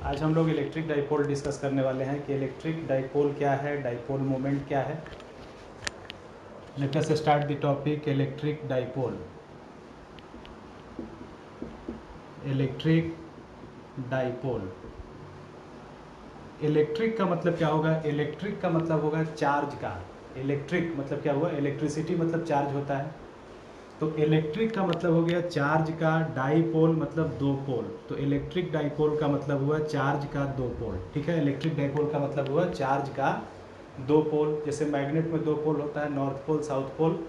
आज हम लोग इलेक्ट्रिक डाइपोल डिस्कस करने वाले हैं कि इलेक्ट्रिक डाइपोल क्या है, डाइपोल मोमेंट क्या है। Let us start the topic electric dipole. Electric dipole, electric का मतलब क्या होगा? इलेक्ट्रिक का मतलब होगा चार्ज का। इलेक्ट्रिक मतलब क्या हुआ? इलेक्ट्रिसिटी मतलब चार्ज होता है। तो इलेक्ट्रिक का मतलब हो गया चार्ज का, डाइपोल मतलब दो पोल। तो इलेक्ट्रिक डाइपोल का मतलब हुआ चार्ज का दो पोल। ठीक है, इलेक्ट्रिक डाइपोल का मतलब हुआ चार्ज का दो पोल। जैसे मैग्नेट में दो पोल होता है, नॉर्थ पोल साउथ पोल,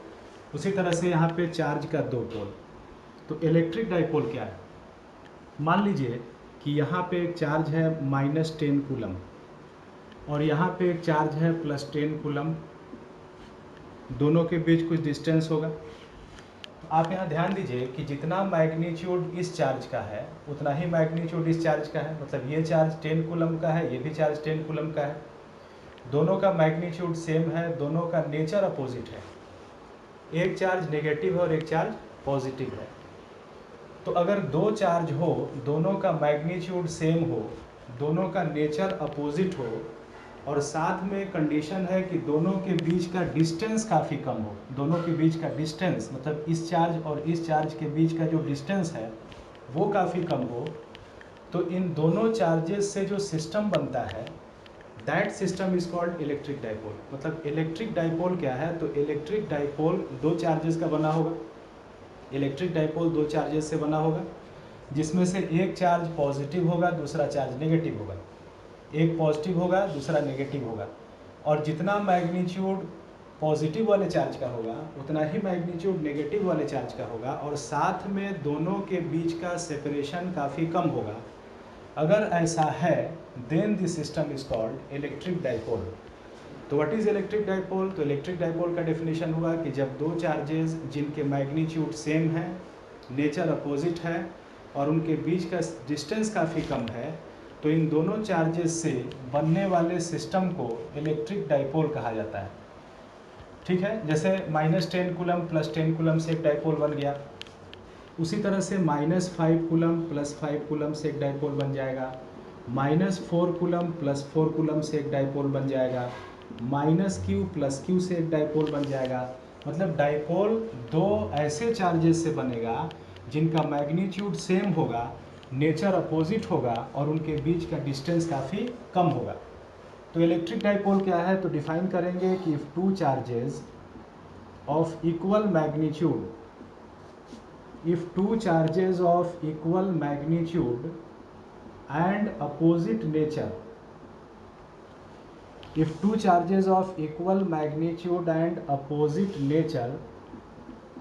उसी तरह से यहाँ पे चार्ज का दो पोल। तो इलेक्ट्रिक डाइपोल क्या है? मान लीजिए कि यहाँ पे एक चार्ज है -10 कूलम और यहाँ पे एक चार्ज है +10 कूलम। दोनों के बीच कुछ डिस्टेंस होगा। आप यहाँ ध्यान दीजिए कि जितना मैग्नीट्यूड इस चार्ज का है उतना ही मैग्नीट्यूड इस चार्ज का है। मतलब ये चार्ज 10 कूलम का है, ये भी चार्ज 10 कूलम का है। दोनों का मैग्नीट्यूड सेम है, दोनों का नेचर अपोजिट है। एक चार्ज नेगेटिव है और एक चार्ज पॉजिटिव है। तो अगर दो चार्ज हो, दोनों का मैग्नीट्यूड सेम हो, दोनों का नेचर अपोजिट हो और साथ में कंडीशन है कि दोनों के बीच का डिस्टेंस काफ़ी कम हो। दोनों के बीच का डिस्टेंस मतलब इस चार्ज और इस चार्ज के बीच का जो डिस्टेंस है वो काफ़ी कम हो, तो इन दोनों चार्जेस से जो सिस्टम बनता है that system is called electric dipole. मतलब इलेक्ट्रिक डाइपोल क्या है? तो इलेक्ट्रिक डाइपोल दो चार्जेस का बना होगा। इलेक्ट्रिक डाइपोल दो चार्जेस से बना होगा, जिसमें से एक चार्ज पॉजिटिव होगा, दूसरा चार्ज नेगेटिव होगा। एक पॉजिटिव होगा, दूसरा नेगेटिव होगा। और जितना मैग्नीट्यूड पॉजिटिव वाले चार्ज का होगा उतना ही मैग्नीट्यूड नेगेटिव वाले चार्ज का होगा, और साथ में दोनों के बीच का सेपरेशन काफ़ी कम होगा। अगर ऐसा है then the system is called electric dipole. तो व्हाट इज इलेक्ट्रिक डाइपोल? तो इलेक्ट्रिक डाइपोल का डेफिनेशन हुआ कि जब दो चार्जेस जिनके मैग्नीट्यूड सेम है, नेचर अपोजिट है और उनके बीच का डिस्टेंस काफ़ी कम है, तो इन दोनों चार्जेस से बनने वाले सिस्टम को इलेक्ट्रिक डाइपोल कहा जाता है। ठीक है, जैसे -10 कूलम +10 कूलम से एक डाइपोल बन गया, उसी तरह से -5 कूलम +5 कूलम से एक डाइपोल बन जाएगा, -4 कूलम +4 कूलम से एक डाइपोल बन जाएगा, -q +q से एक डाइपोल बन जाएगा। मतलब डाइपोल दो ऐसे चार्जेस से बनेगा जिनका मैग्नीट्यूड सेम होगा, नेचर अपोजिट होगा और उनके बीच का डिस्टेंस काफ़ी कम होगा। तो इलेक्ट्रिक डाइपोल क्या है? तो डिफाइन करेंगे कि if two charges of equal magnitude, if two charges of equal magnitude and opposite nature, if two charges of equal magnitude and opposite nature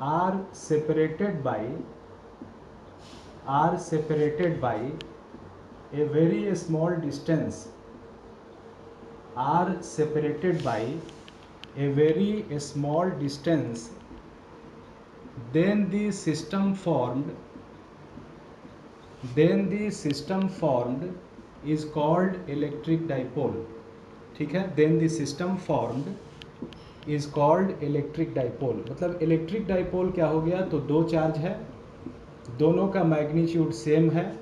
are separated by a very small distance, are separated by a very small distance, then the system formed is called electric dipole. ठीक है, then the system formed is called electric dipole। मतलब electric dipole क्या हो गया? तो दो charge है, दोनों का मैग्नीट्यूड सेम है,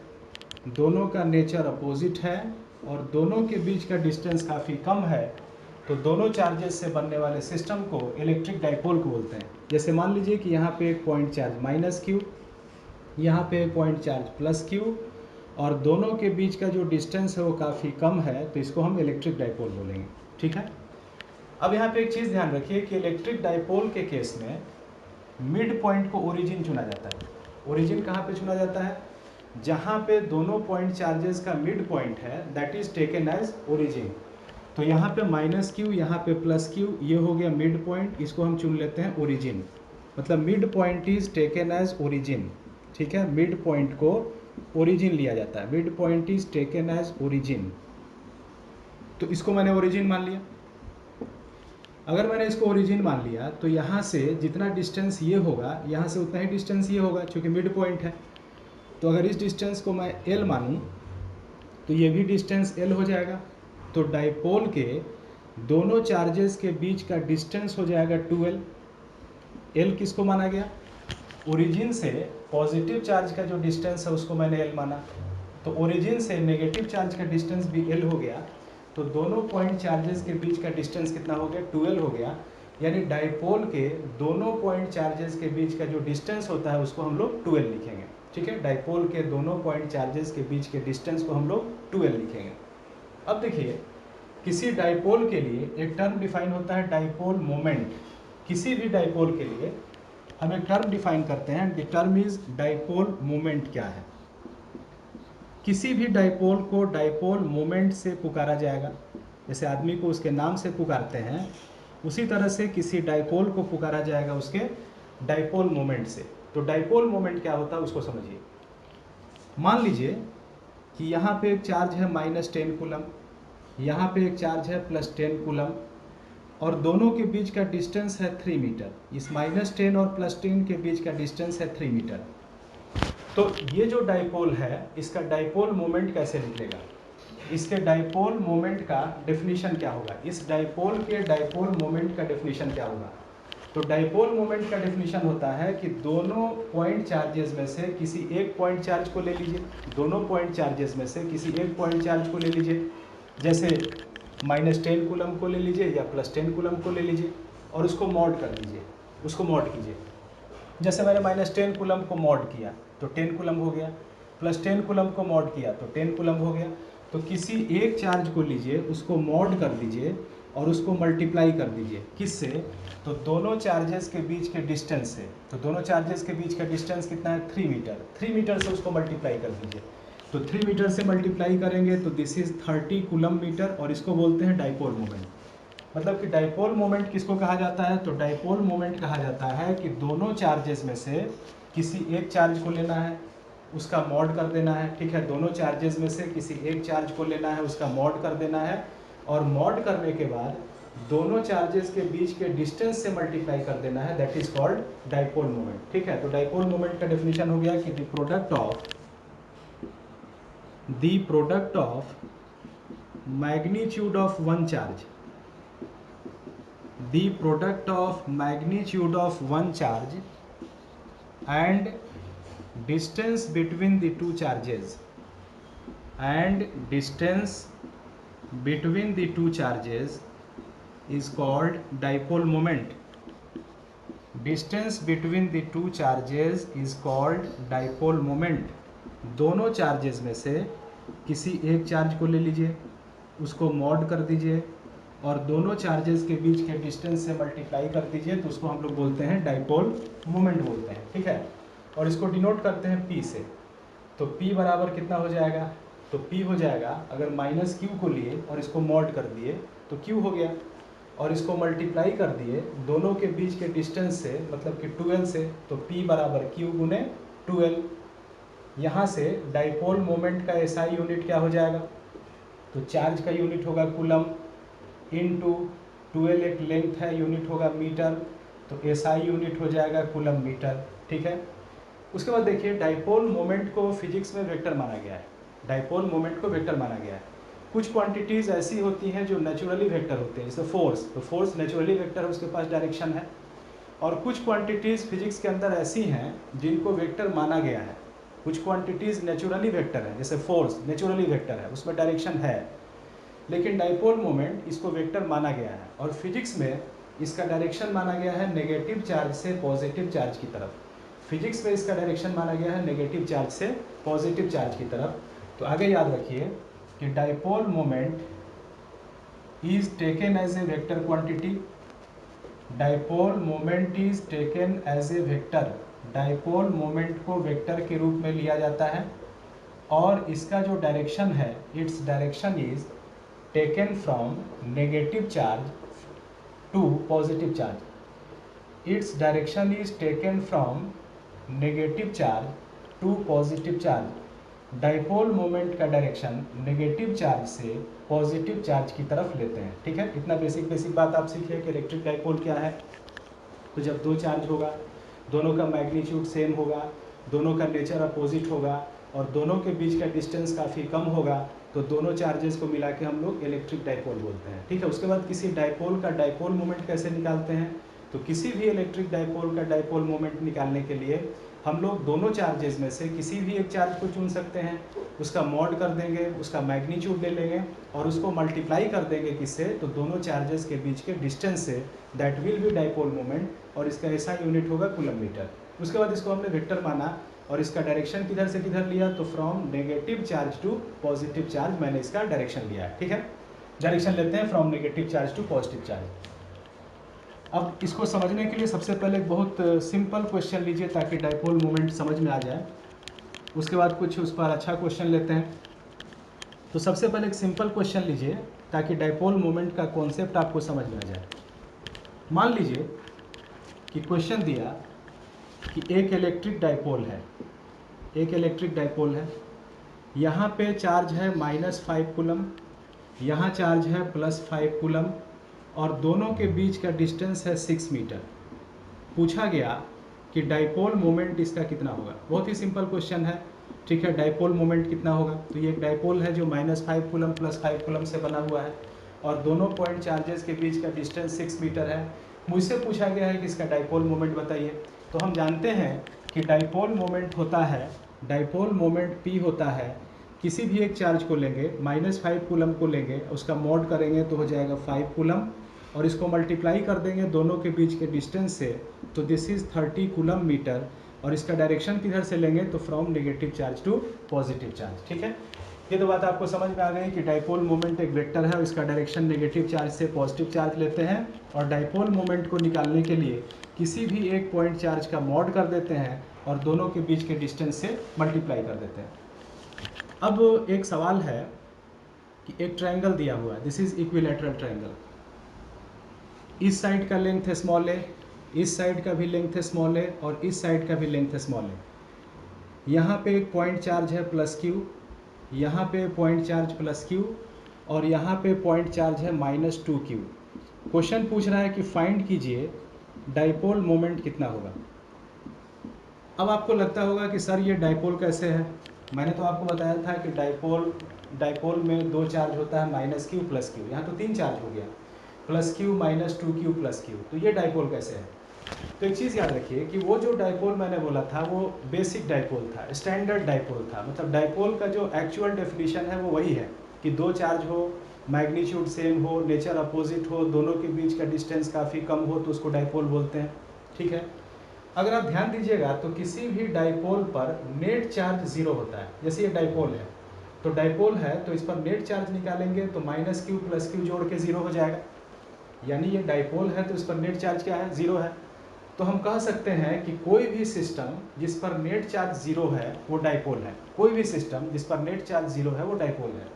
दोनों का नेचर अपोजिट है और दोनों के बीच का डिस्टेंस काफ़ी कम है, तो दोनों चार्जेस से बनने वाले सिस्टम को इलेक्ट्रिक डाइपोल को बोलते हैं। जैसे मान लीजिए कि यहाँ पे एक पॉइंट चार्ज -q, यहाँ पे एक पॉइंट चार्ज +q और दोनों के बीच का जो डिस्टेंस है वो काफ़ी कम है, तो इसको हम इलेक्ट्रिक डाइपोल बोलेंगे। ठीक है, अब यहाँ पे एक चीज़ ध्यान रखिए कि इलेक्ट्रिक डाइपोल के केस में मिड पॉइंट को ओरिजिन चुना जाता है। ओरिजिन कहाँ पे चुना जाता है? जहाँ पे दोनों पॉइंट चार्जेस का मिड पॉइंट है that is taken as origin. तो यहाँ पे -q, यहाँ पे +q, ये हो गया मिड पॉइंट, इसको हम चुन लेते हैं ओरिजिन। मतलब mid point is taken as origin. ठीक है, मिड पॉइंट को ओरिजिन लिया जाता है, mid point is taken as origin. तो इसको मैंने ओरिजिन मान लिया। अगर मैंने इसको ओरिजिन मान लिया तो यहाँ से जितना डिस्टेंस ये होगा, यहाँ से उतना ही डिस्टेंस ये होगा क्योंकि मिड पॉइंट है। तो अगर इस डिस्टेंस को मैं L मानूँ तो ये भी डिस्टेंस L हो जाएगा। तो डाइपोल के दोनों चार्जेस के बीच का डिस्टेंस हो जाएगा 2L। L किसको माना गया? ओरिजिन से पॉजिटिव चार्ज का जो डिस्टेंस है उसको मैंने L माना, तो ओरिजिन से नेगेटिव चार्ज का डिस्टेंस भी एल हो गया, तो दोनों पॉइंट चार्जेस के बीच का डिस्टेंस कितना हो गया, 12 हो गया। यानी डाइपोल के दोनों पॉइंट चार्जेस के बीच का जो डिस्टेंस होता है उसको हम लोग 12 लिखेंगे। ठीक है, डाइपोल के दोनों पॉइंट चार्जेस के बीच के डिस्टेंस को हम लोग 12 लिखेंगे। अब देखिए, किसी डाइपोल के लिए एक टर्म डिफाइन होता है डाइपोल मोमेंट। किसी भी डाइपोल के लिए हम एक टर्म डिफाइन करते हैं, the term is dipole moment. क्या है? किसी भी डाइपोल को डाइपोल मोमेंट से पुकारा जाएगा। जैसे आदमी को उसके नाम से पुकारते हैं, उसी तरह से किसी डाइपोल को पुकारा जाएगा उसके डाइपोल मोमेंट से। तो डाइपोल मोमेंट क्या होता है उसको समझिए। मान लीजिए कि यहाँ पे एक चार्ज है -10 कूलम, यहाँ पे एक चार्ज है +10 कूलम, और दोनों के बीच का डिस्टेंस है 3 मीटर। इस -10 और +10 के बीच का डिस्टेंस है 3 मीटर। तो ये जो डाइपोल है, इसका डाइपोल मोमेंट कैसे निकलेगा? इसके डाइपोल मोमेंट का डेफिनेशन क्या होगा? इस डाइपोल के डाइपोल मोमेंट का डेफिनेशन क्या होगा? तो डाइपोल मोमेंट का डेफिनेशन होता है कि दोनों पॉइंट चार्जेस में से किसी एक पॉइंट चार्ज को ले लीजिए, दोनों पॉइंट चार्जेस में से किसी एक पॉइंट चार्ज को ले लीजिए, जैसे -10 कूलम को ले लीजिए या +10 कूलम को ले लीजिए, और उसको मॉड कर दीजिए, उसको मॉड कीजिए। जैसे मैंने -10 कूलम को मॉड किया तो 10 कूलम हो गया, +10 कूलम को मॉड किया तो 10 कूलम हो गया। तो किसी एक चार्ज को लीजिए, उसको मॉड कर दीजिए और उसको मल्टीप्लाई कर दीजिए। किससे? तो दोनों चार्जेस के बीच के डिस्टेंस से। तो दोनों चार्जेस के बीच का डिस्टेंस कितना है? 3 मीटर। 3 मीटर से उसको मल्टीप्लाई कर दीजिए। तो 3 मीटर से मल्टीप्लाई करेंगे तो दिस इज 30 कूलम मीटर, और इसको बोलते हैं डाइपोल मोमेंट। मतलब कि डाइपोल मोमेंट किसको कहा जाता है? तो डाइपोल मोमेंट कहा जाता है कि दोनों चार्जेस में से किसी एक चार्ज को लेना है, उसका मॉड कर देना है। ठीक है, दोनों चार्जेस में से किसी एक चार्ज को लेना है, उसका मॉड कर देना है, और मॉड करने के बाद दोनों चार्जेस के बीच के डिस्टेंस से मल्टीप्लाई कर देना है। That is called dipole moment. ठीक है, तो डाइपोल मोमेंट का डेफिनेशन हो गया कि the product of magnitude of one charge, the product of magnitude of one charge and distance between the two charges is called dipole moment. Distance between the two charges is called dipole moment. दोनों charges में से किसी एक charge को ले लीजिए, उसको mod कर दीजिए, और दोनों चार्जेस के बीच के डिस्टेंस से मल्टीप्लाई कर दीजिए, तो उसको हम लोग बोलते हैं डाइपोल मोमेंट बोलते हैं। ठीक है, और इसको डिनोट करते हैं P से। तो P बराबर कितना हो जाएगा? तो P हो जाएगा, अगर -Q को लिए और इसको मॉड कर दिए तो Q हो गया, और इसको मल्टीप्लाई कर दिए दोनों के बीच के डिस्टेंस से, मतलब कि 12 से, तो P बराबर Q गुने 12। यहाँ से डाइपोल मोमेंट का SI यूनिट क्या हो जाएगा? तो चार्ज का यूनिट होगा कूलम, इनटू 12 एक लेंथ है, यूनिट होगा मीटर, तो SI यूनिट हो जाएगा कूलम मीटर। ठीक है, उसके बाद देखिए, डाइपोल मोमेंट को फिजिक्स में वेक्टर माना गया है। डाइपोल मोमेंट को वेक्टर माना गया है। कुछ क्वांटिटीज़ ऐसी होती हैं जो नेचुरली वेक्टर होते हैं, जैसे फोर्स। तो फोर्स नेचुरली वेक्टर है, उसके पास डायरेक्शन है। और कुछ क्वांटिटीज़ फिजिक्स के अंदर ऐसी हैं जिनको वेक्टर माना गया है। कुछ क्वांटिटीज़ नेचुरली वेक्टर है, जैसे फोर्स नेचुरली वेक्टर है, उसमें डायरेक्शन है, लेकिन डाइपोल मोमेंट इसको वेक्टर माना गया है। और फिजिक्स में इसका डायरेक्शन माना गया है नेगेटिव चार्ज से पॉजिटिव चार्ज की तरफ। फिजिक्स में इसका डायरेक्शन माना गया है नेगेटिव चार्ज से पॉजिटिव चार्ज की तरफ। तो आगे याद रखिए कि dipole moment is taken as a vector quantity. Dipole moment is taken as a vector. Dipole moment को वेक्टर के रूप में लिया जाता है, और इसका जो डायरेक्शन है, its direction is taken from negative charge to positive charge. Its direction is taken from negative charge to positive charge. Dipole moment का डायरेक्शन नेगेटिव चार्ज से पॉजिटिव चार्ज की तरफ लेते हैं। ठीक है, इतना बेसिक बात आप सीखिए कि इलेक्ट्रिक डाइपोल क्या है। तो जब दो चार्ज होगा, दोनों का मैग्नीट्यूड सेम होगा, दोनों का नेचर अपोजिट होगा, और दोनों के बीच का डिस्टेंस काफ़ी कम होगा, तो दोनों चार्जेस को मिला के हम लोग इलेक्ट्रिक डाइपोल बोलते हैं। ठीक है, उसके बाद किसी डाइपोल का डाइपोल मोमेंट कैसे निकालते हैं? तो किसी भी इलेक्ट्रिक डाइपोल का डाइपोल मोमेंट निकालने के लिए हम लोग दोनों चार्जेस में से किसी भी एक चार्ज को चुन सकते हैं, उसका मॉड कर देंगे, उसका मैग्नीट्यूड ले लेंगे और उसको मल्टीप्लाई कर देंगे किससे, तो दोनों चार्जेस के बीच के डिस्टेंस से, that will be dipole moment, और इसका ऐसा यूनिट होगा कूलम मीटर। उसके बाद इसको हमने वेक्टर माना और इसका डायरेक्शन किधर से किधर लिया, तो from negative charge to positive charge मैंने इसका डायरेक्शन लिया है। ठीक है, डायरेक्शन लेते हैं from negative charge to positive charge. अब इसको समझने के लिए सबसे पहले एक बहुत सिंपल क्वेश्चन लीजिए ताकि डाइपोल मोमेंट समझ में आ जाए, उसके बाद कुछ उस पर अच्छा क्वेश्चन लेते हैं। तो सबसे पहले एक सिंपल क्वेश्चन लीजिए ताकि डाइपोल मोमेंट का कॉन्सेप्ट आपको समझ में आ जाए। मान लीजिए कि क्वेश्चन दिया कि एक इलेक्ट्रिक डाइपोल है, एक इलेक्ट्रिक डाइपोल है, यहाँ पे चार्ज है -5 कूलम, यहाँ चार्ज है +5 कूलम और दोनों के बीच का डिस्टेंस है 6 मीटर। पूछा गया कि डाइपोल मोमेंट इसका कितना होगा। बहुत ही सिंपल क्वेश्चन है। ठीक है, डाइपोल मोमेंट कितना होगा, तो ये एक डाइपोल है जो -5 कूलम +5 कूलम से बना हुआ है और दोनों पॉइंट चार्जेस के बीच का डिस्टेंस 6 मीटर है। मुझसे पूछा गया है कि इसका डाइपोल मोमेंट बताइए। तो हम जानते हैं कि डाइपोल मोमेंट होता है, डाइपोल मोमेंट P होता है, किसी भी एक चार्ज को लेंगे, -5 कूलम को लेंगे, उसका मॉड करेंगे तो हो जाएगा 5 कूलम और इसको मल्टीप्लाई कर देंगे दोनों के बीच के डिस्टेंस से, तो दिस इज़ 30 कूलम मीटर और इसका डायरेक्शन किधर से लेंगे, तो from negative charge to positive charge. ठीक है, ये तो बात आपको समझ में आ गई कि डाइपोल मोमेंट एक वेक्टर है और इसका डायरेक्शन नेगेटिव चार्ज से पॉजिटिव चार्ज लेते हैं और डाइपोल मोमेंट को निकालने के लिए किसी भी एक पॉइंट चार्ज का मॉड कर देते हैं और दोनों के बीच के डिस्टेंस से मल्टीप्लाई कर देते हैं। अब एक सवाल है कि एक ट्रायंगल दिया हुआ है, दिस इज इक्विलैटरल ट्रायंगल, इस साइड का लेंथ है स्मॉल ए, इस साइड का भी लेंथ है स्मॉल ए और इस साइड का भी लेंथ है स्मॉल ए। यहाँ पे एक पॉइंट चार्ज है +Q, यहाँ पे पॉइंट चार्ज +Q और यहाँ पे पॉइंट चार्ज है -2Q। क्वेश्चन पूछ रहा है कि फाइंड कीजिए डाइपोल मोमेंट कितना होगा। अब आपको लगता होगा कि सर ये डाइपोल कैसे है, मैंने तो आपको बताया था कि डाइपोल में दो चार्ज होता है -Q +Q, यहाँ तो 3 चार्ज हो गया, +Q -2Q +Q, तो ये डाइपोल कैसे है। तो एक चीज़ याद रखिए कि वो जो डाइपोल मैंने बोला था वो बेसिक डाइपोल था, स्टैंडर्ड डाइपोल था, मतलब डाइपोल का जो एक्चुअल डेफिनेशन है वो वही है कि दो चार्ज हो, मैग्नीट्यूड सेम हो, नेचर अपोजिट हो, दोनों के बीच का डिस्टेंस काफ़ी कम हो तो उसको डाइपोल बोलते हैं। ठीक है, अगर आप ध्यान दीजिएगा तो किसी भी डाइपोल पर नेट चार्ज 0 होता है। जैसे ये डाइपोल है तो डाइपोल है तो इस पर नेट चार्ज निकालेंगे तो -Q +Q जोड़ के 0 हो जाएगा, यानी ये डाइपोल है तो इस पर नेट चार्ज क्या है, 0 है। तो हम कह सकते हैं कि कोई भी सिस्टम जिस पर नेट चार्ज 0 है वो डाइपोल है, कोई भी सिस्टम जिस पर नेट चार्ज 0 है वो डाइपोल है।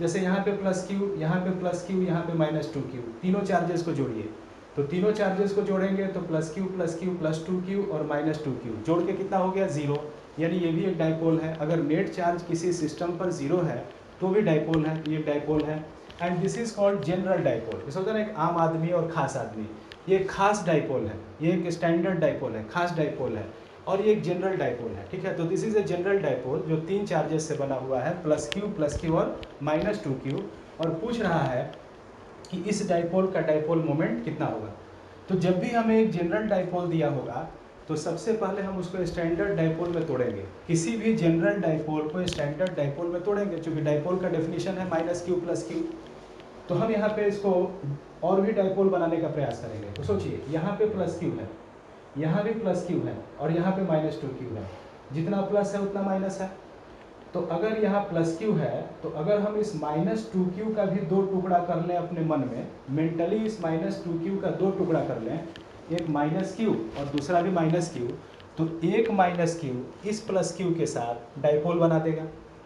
जैसे यहाँ पे +Q, यहाँ पे +Q, यहाँ पे -2Q, तीनों चार्जेस को जोड़िए, तो तीनों चार्जेस को जोड़ेंगे तो +Q +Q +2Q और -2Q जोड़ के कितना हो गया, 0, यानी ये भी एक डाइपोल है। अगर नेट चार्ज किसी सिस्टम पर 0 है तो भी डाइपोल है, ये डाइपोल है। And this is called general dipole. इस होता है ना एक आम आदमी और खास आदमी, ये खास डाइपोल है, ये एक स्टैंडर्ड डाइपोल है, खास डाइपोल है और ये एक जनरल डाइपोल है। ठीक है, तो this is a general dipole जो 3 चार्जेस से बना हुआ है, +Q और -2Q, और पूछ रहा है कि इस डाइपोल का डाइपोल मोमेंट कितना होगा। तो जब भी हमें एक जनरल डाइपोल दिया होगा तो सबसे पहले हम उसको स्टैंडर्ड डाइपोल में तोड़ेंगे, किसी भी जनरल डाइपोल को स्टैंडर्ड डाइपोल में तोड़ेंगे, क्योंकि डाइपोल का डेफिनेशन है -Q +Q। तो हम यहाँ पे इसको और भी डाइपोल बनाने का प्रयास करेंगे। तो सोचिए यहाँ पे +Q है, यहाँ भी +Q है और यहाँ पे -2Q है, जितना प्लस है उतना माइनस है। तो अगर यहाँ +Q है तो अगर हम इस -2Q का भी 2 टुकड़ा कर लें अपने मन में, मेंटली इस -2Q का 2 टुकड़ा कर लें, एक -Q और दूसरा भी -Q, तो एक -Q इस +Q के साथ डाइपोल बना देगा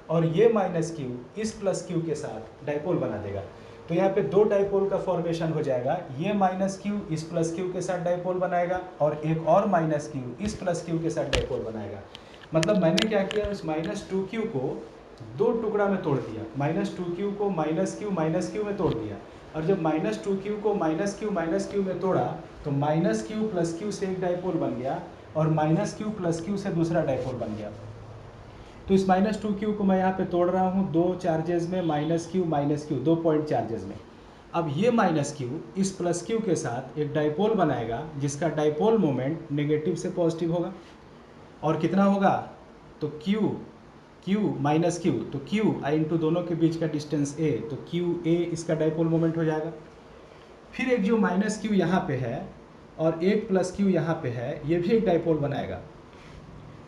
और ये -Q इस +Q के साथ डाइपोल बना देगा। तो यहाँ पे 2 डाइपोल का फॉर्मेशन हो जाएगा, ये -Q इस +Q के साथ डाइपोल बनाएगा और एक और -Q इस +Q के साथ डाइपोल बनाएगा। मतलब मैंने क्या किया, उस -2Q को 2 टुकड़ा में तोड़ दिया, -2Q को -Q में तोड़ दिया, और जब -2Q को -Q में तोड़ा तो -Q +Q से एक डाइपोल बन गया और -Q +Q से दूसरा डाइपोल बन गया। तो इस -2Q को मैं यहाँ पे तोड़ रहा हूँ 2 चार्जेस में, -Q 2 पॉइंट चार्जेस में। अब ये -Q इस +Q के साथ एक डाइपोल बनाएगा जिसका डाइपोल मोमेंट नेगेटिव से पॉजिटिव होगा। और कितना होगा, तो Q माइनस Q, तो Q इंटू दोनों के बीच का डिस्टेंस A, तो QA इसका डाइपोल मोमेंट हो जाएगा। फिर एक जो माइनस Q यहाँ पे है और एक प्लस Q यहाँ पे है, ये भी एक डाइपोल बनाएगा।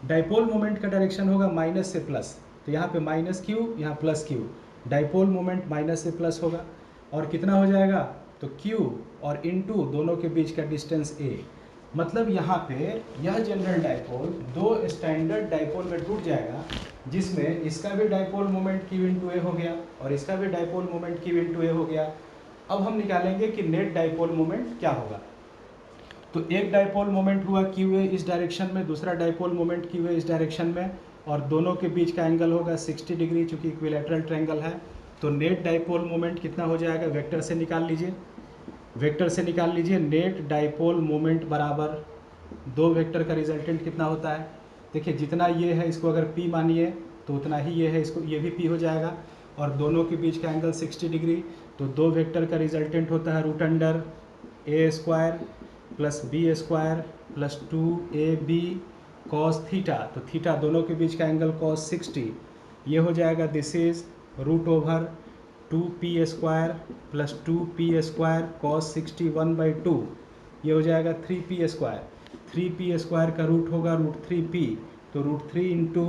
डाइपोल मोमेंट का डायरेक्शन होगा माइनस से प्लस, तो यहाँ पे माइनस Q, यहाँ plus Q, dipole moment minus से प्लस होगा। और कितना हो जाएगा, तो Q और इनटू दोनों के बीच का डिस्टेंस A। मतलब यहाँ पे यह जनरल डाइपोल दो स्टैंडर्ड डाइपोल में टूट जाएगा, जिसमें इसका भी डाइपोल मोमेंट Q इंटू ए हो गया और इसका भी डाइपोल मोमेंट Q इंटू ए हो गया। अब हम निकालेंगे कि नेट डाइपोल मोमेंट क्या होगा। तो एक डाइपोल मोमेंट हुआ QA इस डायरेक्शन में, दूसरा डाइपोल मोमेंट QA इस डायरेक्शन में, और दोनों के बीच का एंगल होगा 60 डिग्री, चूँकि इक्विलैटरल ट्रायंगल है। तो नेट डाइपोल मोमेंट कितना हो जाएगा, वेक्टर से निकाल लीजिए, वेक्टर से निकाल लीजिए। नेट डाइपोल मोमेंट बराबर दो वेक्टर का रिजल्टेंट कितना होता है, देखिए जितना ये है इसको अगर P मानिए तो उतना ही ये है, इसको ये भी P हो जाएगा, और दोनों के बीच का एंगल 60 डिग्री। तो दो वेक्टर का रिजल्टेंट होता है root under A square plus B square plus 2AB cos theta. तो थीटा दोनों के बीच का एंगल कॉस 60, ये हो जाएगा this is root over 2P square plus 2P square cos 60 1/2, ये हो जाएगा 3P स्क्वायर। 3P स्क्वायर का रूट होगा रूट 3P, तो रूट 3 इंटू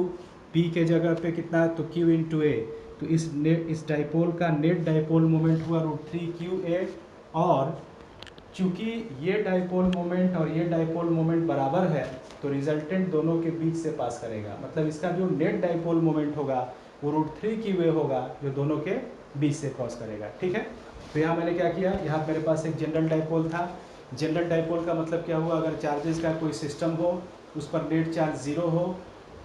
P के जगह पे कितना, तो Q इंटू A। तो इस डाइपोल का नेट डाइपोल मोमेंट हुआ रूट 3QA। और चूंकि ये डाइपोल मोमेंट और ये डाइपोल मोमेंट बराबर है, तो रिजल्टेंट दोनों के बीच से पास करेगा। मतलब इसका जो नेट डाइपोल मोमेंट होगा वो रूट 3QA होगा, जो दोनों के बीच से क्रॉस करेगा। ठीक है, तो यहाँ मैंने क्या किया, यहाँ मेरे पास एक जनरल डाइपोल था। जनरल डाइपोल का मतलब क्या हुआ, अगर चार्जेस का कोई सिस्टम हो, उस पर नेट चार्ज ज़ीरो हो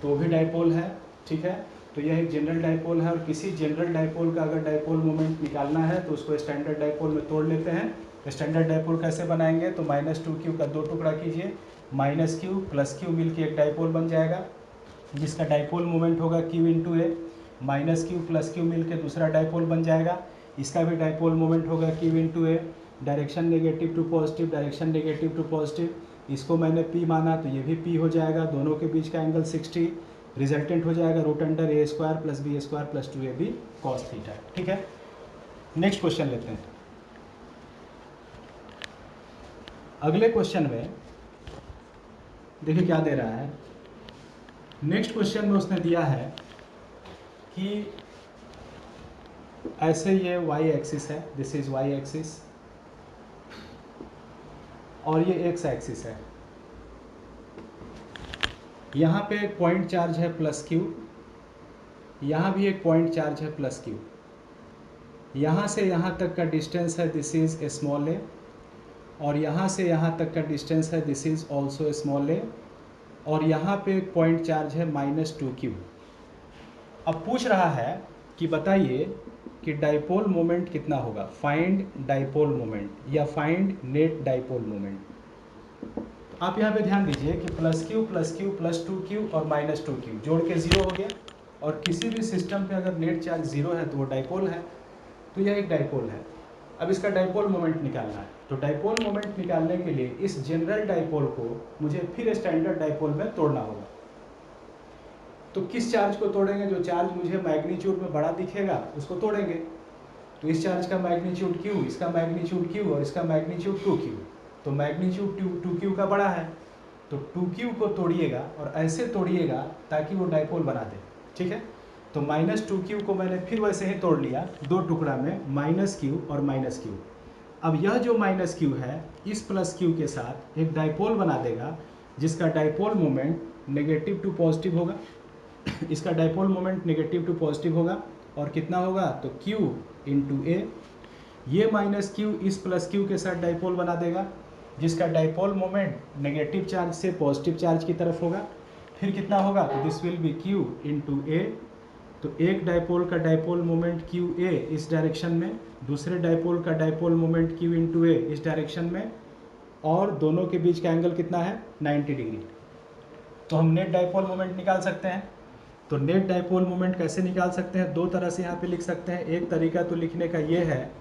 तो भी डाइपोल है। ठीक है, तो यह एक जनरल डाइपोल है। और किसी जनरल डाइपोल का अगर डाइपोल मोमेंट निकालना है तो उसको स्टैंडर्ड डाइपोल में तोड़ लेते हैं। स्टैंडर्ड डाइपोल कैसे बनाएंगे, तो -2Q का दो टुकड़ा कीजिए, -Q प्लस Q मिल के एक डाइपोल बन जाएगा, जिसका डाइपोल मोमेंट होगा Q into A. -Q plus Q मिल के दूसरा डाइपोल बन जाएगा, इसका भी डाइपोल मोमेंट होगा Q into A. Direction negative to positive, direction negative to positive, इसको मैंने P माना तो ये भी P हो जाएगा। दोनों के बीच का एंगल 60, रिजल्टेंट हो जाएगा root under A square plus B square plus 2AB cos theta. ठीक है, नेक्स्ट क्वेश्चन लेते हैं। अगले क्वेश्चन में देखिए क्या दे रहा है। नेक्स्ट क्वेश्चन में उसने दिया है कि ऐसे ये y एक्सिस है, दिस इज y एक्सिस, और ये x एक्सिस है। यहाँ पे एक पॉइंट चार्ज है प्लस Q, यहाँ भी एक पॉइंट चार्ज है प्लस Q। यहाँ से यहाँ तक का डिस्टेंस है दिस इज स्मॉल a, और यहाँ से यहाँ तक का डिस्टेंस है this is also small a, और यहाँ पे एक पॉइंट चार्ज है -2Q। अब पूछ रहा है कि बताइए कि डाइपोल मोमेंट कितना होगा, फाइंड डाइपोल मोमेंट या फाइंड नेट डाइपोल मोमेंट। आप यहाँ पे ध्यान दीजिए कि +Q प्लस 2Q और -2Q जोड़ के 0 हो गया, और किसी भी सिस्टम पे अगर नेट चार्ज 0 है तो वो डाइपोल है, तो यह एक डाइपोल है। अब इसका डाइपोल मोमेंट निकालना है, तो डाइपोल मोमेंट निकालने के लिए इस जनरल डाइपोल को मुझे फिर स्टैंडर्ड डाइपोल में तोड़ना होगा। तो किस चार्ज को तोड़ेंगे, जो चार्ज मुझे मैग्नीट्यूड में बड़ा दिखेगा उसको तोड़ेंगे। तो इस चार्ज का मैग्नीट्यूड Q, इसका मैग्नीट्यूड Q और इसका मैग्नीट्यूड 2Q। तो मैग्नीट्यूड 2Q का बड़ा है, तो 2Q को तोड़िएगा और ऐसे तोड़िएगा ताकि वो डाइपोल बना दे। ठीक है, तो -2Q को मैंने फिर वैसे ही तोड़ लिया दो टुकड़ा में, -Q और -Q। अब यह जो -Q है इस +Q के साथ एक डाइपोल बना देगा, जिसका dipole moment negative to positive होगा। इसका dipole moment negative to positive होगा, और कितना होगा, तो Q इंटू A। ये -Q इस +Q के साथ डाइपोल बना देगा, जिसका डाइपोल मोमेंट नेगेटिव चार्ज से पॉजिटिव चार्ज की तरफ होगा। फिर कितना होगा, तो this will be Q into A। तो एक डाइपोल का डाइपोल मोमेंट QA इस डायरेक्शन में, दूसरे डाइपोल का dipole moment Q into A इस डायरेक्शन में, और दोनों के बीच का एंगल कितना है, 90 डिग्री। तो हम नेट डाइपोल मोमेंट निकाल सकते हैं। तो नेट डाइपोल मोमेंट कैसे निकाल सकते हैं, दो तरह से यहाँ पे लिख सकते हैं। एक तरीका तो लिखने का ये है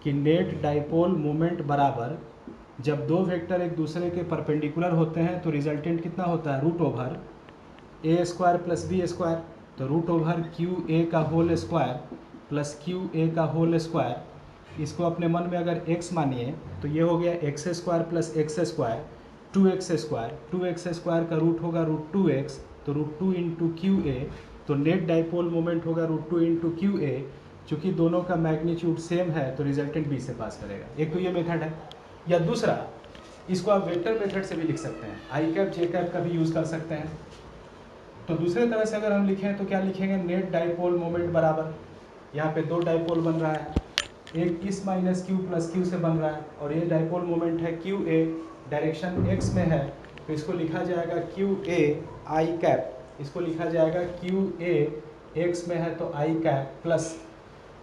कि नेट डाइपोल मोमेंट बराबर, जब दो वेक्टर एक दूसरे के परपेंडिकुलर होते हैं तो रिजल्टेंट कितना होता है, root over A square plus B square, तो रूट ओवर क्यू ए का whole square plus Q A का होल स्क्वायर, इसको अपने मन में अगर x मानिए तो ये हो गया x square plus x square, 2x square, 2x square का रूट होगा रूट 2x, तो रूट 2 इंटू क्यू ए, तो नेट डाइपोल मोमेंट होगा रूट 2 इंटू क्यू ए। चूँकि दोनों का मैग्नीट्यूड सेम है तो रिजल्टेंट बी से पास करेगा। एक तो ये मेथड है, या दूसरा इसको आप वेक्टर मेथड से भी लिख सकते हैं, आई कैप जे कैप का भी यूज़ कर सकते हैं। तो दूसरे तरह से अगर हम लिखें तो क्या लिखेंगे, नेट डाइपोल मोमेंट बराबर, यहाँ पे दो डाइपोल बन रहा है, एक इस माइनस क्यू प्लस क्यू से बन रहा है, और ये डाइपोल मोमेंट है क्यू ए, डायरेक्शन एक्स में है, तो इसको लिखा जाएगा क्यू ए आई कैप, इसको लिखा जाएगा क्यू ए एक्स में है तो आई कैप, प्लस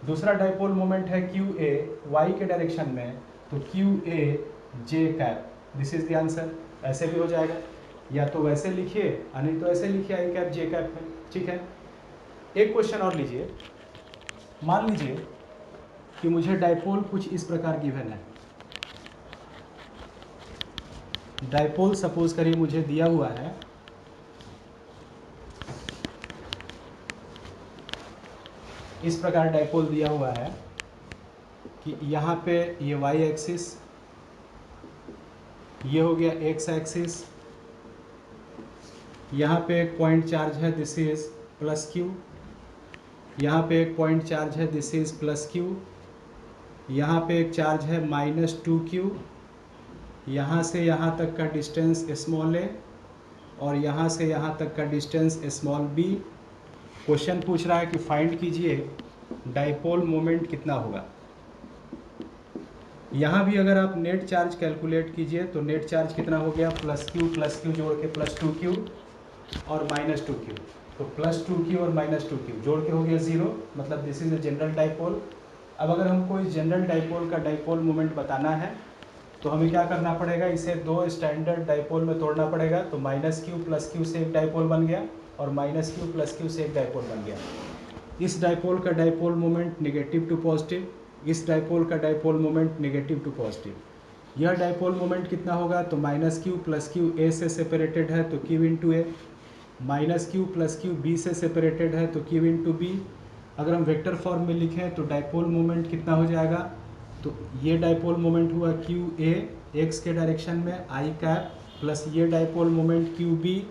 दूसरा डाइपोल मोमेंट है क्यू ए वाई के डायरेक्शन में, तो Q A J cap. This is the answer. ऐसे भी हो जाएगा, या तो वैसे लिखिए या नहीं तो ऐसे लिखिए आई कैप जे कैप में। ठीक है, एक क्वेश्चन और लीजिए। मान लीजिए कि मुझे डाइपोल कुछ इस प्रकार गिवन है, डाइपोल सपोज करिए मुझे दिया हुआ है इस प्रकार, डाइपोल दिया हुआ है कि यहाँ पे ये y एक्सिस, ये हो गया x एक्सिस, यहाँ पे एक पॉइंट चार्ज है दिस इज प्लस q, यहाँ पे एक पॉइंट चार्ज है दिस इज प्लस q, यहाँ पे एक चार्ज है माइनस 2q, यहाँ से यहाँ तक का डिस्टेंस स्मॉल a, और यहाँ से यहाँ तक का डिस्टेंस स्मॉल b। क्वेश्चन पूछ रहा है कि फाइंड कीजिए डाइपोल मोमेंट कितना होगा। यहाँ भी अगर आप नेट चार्ज कैलकुलेट कीजिए तो नेट चार्ज कितना हो गया, प्लस क्यू जोड़ के प्लस 2q और माइनस 2q, तो प्लस 2q और माइनस 2q जोड़ के हो गया 0, मतलब this is a general dipole. अब अगर हमको इस जनरल डाइपोल का डाइपोल मोमेंट बताना है तो हमें क्या करना पड़ेगा, इसे दो स्टैंडर्ड डाइपोल में तोड़ना पड़ेगा, तो माइनस क्यू प्लस क्यू से एक डाइपोल बन गया और माइनस क्यू प्लस क्यू से एक डाइपोल बन गया। इस डाइपोल का dipole moment negative to positive, इस डाइपोल का dipole moment negative to positive. यह डाइपोल मोमेंट कितना होगा, तो minus q plus Q A से सेपरेटेड है तो q into A, minus q plus Q B से सेपरेटेड है तो क्यू इंटू बी। अगर हम वेक्टर फॉर्म में लिखें तो डाइपोल मोमेंट कितना हो जाएगा, तो ये डाइपोल मोमेंट हुआ क्यू ए एक्स के डायरेक्शन में आई कैप, प्लस ये dipole moment Q B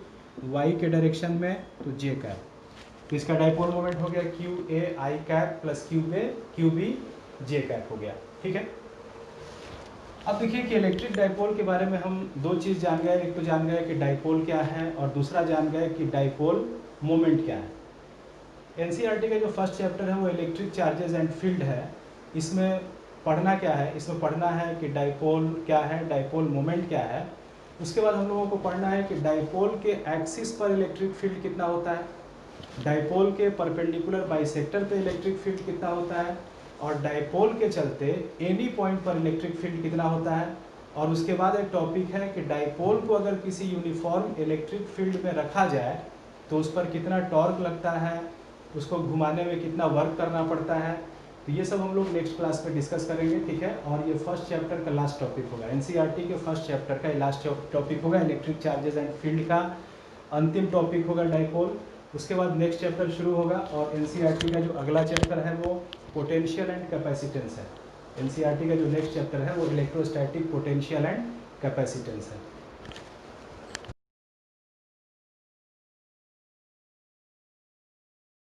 Y के डायरेक्शन में तो जे कैप। तो इसका डाइपोल मोमेंट हो गया Q A I cap plus Q B J cap हो गया। ठीक है, अब देखिए कि इलेक्ट्रिक डाइपोल के बारे में हम दो चीज़ जान गए, एक तो जान गए कि डाइपोल क्या है और दूसरा जान गए कि डाइपोल मोमेंट क्या है। एनसीईआरटी का जो फर्स्ट चैप्टर है वो इलेक्ट्रिक चार्जेस एंड फील्ड है। इसमें पढ़ना क्या है, इसमें पढ़ना है कि डाइपोल क्या है, डाइपोल मोमेंट क्या है। उसके बाद हम लोगों को पढ़ना है कि डाइपोल के एक्सिस पर इलेक्ट्रिक फील्ड कितना होता है, डाइपोल के परपेंडिकुलर बाइसेक्टर पे इलेक्ट्रिक फील्ड कितना होता है, और डाइपोल के चलते एनी पॉइंट पर इलेक्ट्रिक फील्ड कितना होता है। और उसके बाद एक टॉपिक है कि डाइपोल को अगर किसी यूनिफॉर्म इलेक्ट्रिक फील्ड में रखा जाए तो उस पर कितना टॉर्क लगता है, उसको घुमाने में कितना वर्क करना पड़ता है। तो ये सब हम लोग नेक्स्ट क्लास में डिस्कस करेंगे। ठीक है, और ये फर्स्ट चैप्टर का लास्ट टॉपिक होगा, एनसीईआरटी के फर्स्ट चैप्टर का लास्ट टॉपिक होगा, इलेक्ट्रिक चार्जेस एंड फील्ड का अंतिम टॉपिक होगा डाइपोल। उसके बाद नेक्स्ट चैप्टर शुरू होगा और एनसीईआरटी का जो अगला चैप्टर है वो पोटेंशियल एंड कैपेसिटेंस है। एनसीईआरटी का जो नेक्स्ट चैप्टर है वो इलेक्ट्रोस्टैटिक पोटेंशियल एंड कैपेसिटेंस है।